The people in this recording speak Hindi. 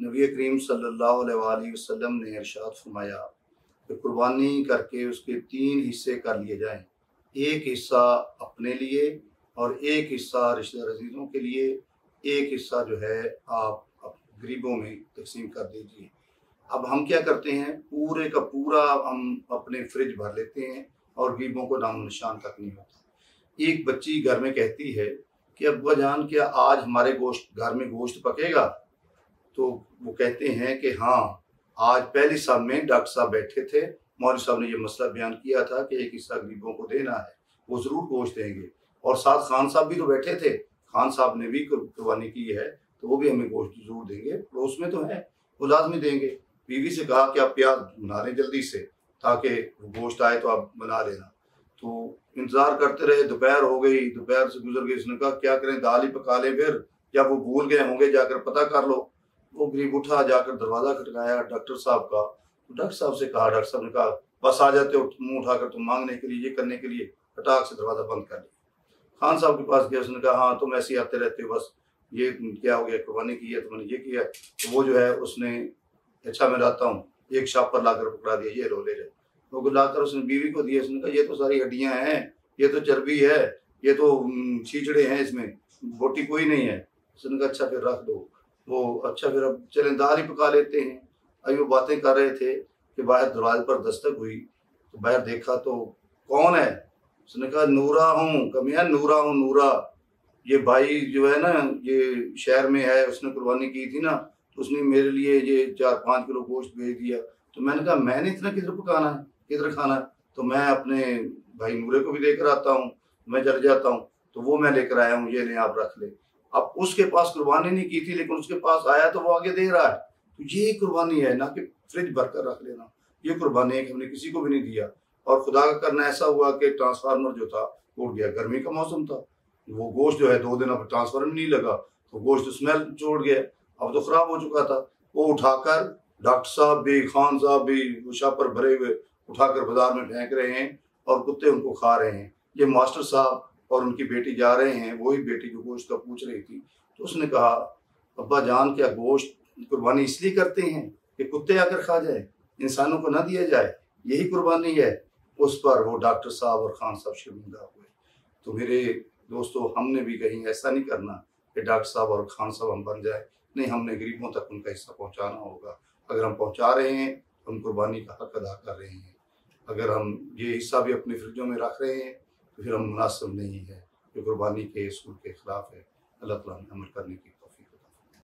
नबी करीम सल्लल्लाहु अलैहि वसल्लम ने इरशाद फरमाया कि कुर्बानी करके उसके 3 हिस्से कर लिए जाएं। एक हिस्सा अपने लिए और एक हिस्सा रिश्तेदार अजीज़ों के लिए, एक हिस्सा जो है आप गरीबों में तकसीम कर दीजिए। अब हम क्या करते हैं, पूरे का पूरा हम अपने फ्रिज भर लेते हैं और गरीबों को नामो निशान तक नहीं होता। एक बच्ची घर में कहती है कि अब्बा जान क्या आज हमारे घर में गोश्त पकेगा? तो वो कहते हैं कि हाँ, आज पहली साहब में डॉक्टर साहब बैठे थे, मौलवी साहब ने ये मसला बयान किया था कि एक हिस्सा गरीबों को देना है, वो ज़रूर गोश्त देंगे। और साथ खान साहब भी तो बैठे थे, खान साहब ने भी कुर्बानी की है तो वो भी हमें गोश्त जरूर देंगे, पड़ोस में तो है, वो लाजमी देंगे। बीवी से कहा कि आप प्याज बना लें जल्दी से ताकि गोश्त आए तो आप बना लेना। तो इंतज़ार करते रहे, दोपहर हो गई, दोपहर से गुजर गई। उसने कहा क्या करें, दाल ही पका लें फिर, या वो भूल गए होंगे, जाकर पता कर लो। वो गरीब उठा, जाकर दरवाज़ा खटकाया डॉक्टर साहब का। तो डॉक्टर साहब से कहा, डॉक्टर साहब ने कहा बस आ जाते हो मुँह उठाकर तुम मांगने के लिए, ये करने के लिए, फटाक से दरवाज़ा बंद कर लिया। खान साहब के पास गया, उसने कहा हाँ तुम ऐसे ही आते रहते हो, बस ये क्या हो गया, कुर्बानी की है तुमने, ये किया। तो वो जो है उसने, अच्छा मैं लाता हूँ, एक शाप पर लाकर पकड़ा दिया, ये रो ले रहे। वो लाकर उसने बीवी को दिया। उसने कहा ये तो सारी हड्डियाँ हैं, ये तो चर्बी है, ये तो छींचड़े हैं, इसमें बोटी कोई नहीं है। उसने कहा अच्छा फिर रख दो। वो अच्छा फिर अब चलें दाल ही पका लेते हैं। अभी वो बातें कर रहे थे कि बाहर दरवाजे पर दस्तक हुई, तो बाहर देखा तो कौन है? उसने कहा नूरा हूँ। कमियाँ नूरा हूँ, नूरा ये भाई जो है ना, ये शहर में है, उसने कुर्बानी की थी ना, तो उसने मेरे लिए ये 4-5 किलो गोश्त भेज दिया। तो मैंने कहा मैंने इतना किधर पकाना है, किधर खाना है? तो मैं अपने भाई नूरे को भी लेकर आता हूँ, मैं जल जाता हूँ, तो वो मैं लेकर आया हूँ, ये नहीं आप रख ले। अब उसके पास कुर्बानी नहीं की थी, लेकिन उसके पास आया तो वो आगे दे रहा है। तो ये कुर्बानी है, ना कि फ्रिज भर कर रख लेना। ये कुर्बानी है कि हमने किसी को भी नहीं दिया। और खुदा का करना ऐसा हुआ कि ट्रांसफार्मर जो था उड़ गया, गर्मी का मौसम था, वो गोश्त जो है 2 दिन अब ट्रांसफार्मर नहीं लगा, तो गोश्त स्मेल छोड़ गया, अब तो खराब हो चुका था। वो उठाकर डॉक्टर साहब भी, खान साहब भी शापर भरे हुए उठाकर बाजार में फेंक रहे हैं और कुत्ते उनको खा रहे हैं। ये मास्टर साहब और उनकी बेटी जा रहे हैं, वही बेटी जो गोश्त का पूछ रही थी। तो उसने कहा अब्बा जान क्या गोश्त कुर्बानी इसलिए करते हैं कि कुत्ते आकर खा जाए, इंसानों को ना दिया जाए, यही कुर्बानी है? उस पर वो डॉक्टर साहब और खान साहब शर्मिंदा हुए। तो मेरे दोस्तों, हमने भी कहीं ऐसा नहीं करना कि डॉक्टर साहब और खान साहब हम बन जाए। नहीं, हमने गरीबों तक उनका हिस्सा पहुंचाना होगा। अगर हम पहुंचा रहे हैं तो हम कुर्बानी का हक अदा कर रहे हैं। अगर हम ये हिस्सा भी अपने फ्रिजों में रख रहे हैं तो फिर हम मुनासिब नहीं है, जो कुर्बानी के असूल के खिलाफ है। अल्लाह ताला हमें अमल करने की